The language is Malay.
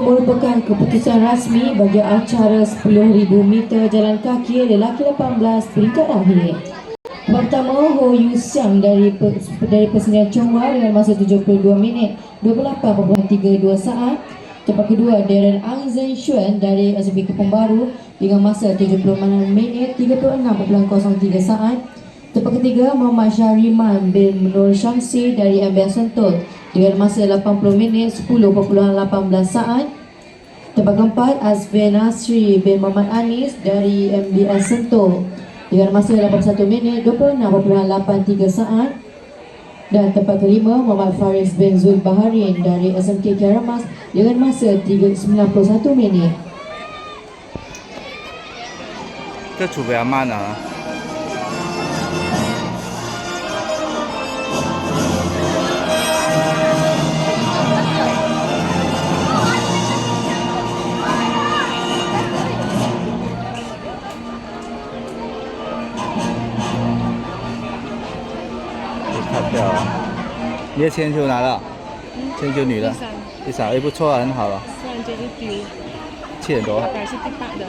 merupakan keputusan rasmi bagi acara 10,000 meter jalan kaki lelaki 18 peringkat akhir. Pertama, Ho Yu Xiang dari Persendirian Chonghua dengan masa 72 minit 28.32 saat. Tempat kedua, Darren Ang Zhen Xuan dari SB Kepong Baru dengan masa 76 minit 36.03 saat. Tempat ketiga, Muhammad Syahriman bin Nur Syamsi dari MBS Sentul dengan masa 80 minit 10.18 saat. Tempat keempat, Azben Nasri bin Muhammad Anis dari MBS Sentul dengan masa 81 minit 26.83 saat. Dan tempat kelima, Muhammad Faris bin Zul Baharin dari SMK Karamas dengan masa 91 minit. 这储备要慢啊。太漂亮了！你的铅球拿了，铅球女的，第三，不错啊，很好了。突然间就丢，7点多。大概是第8的。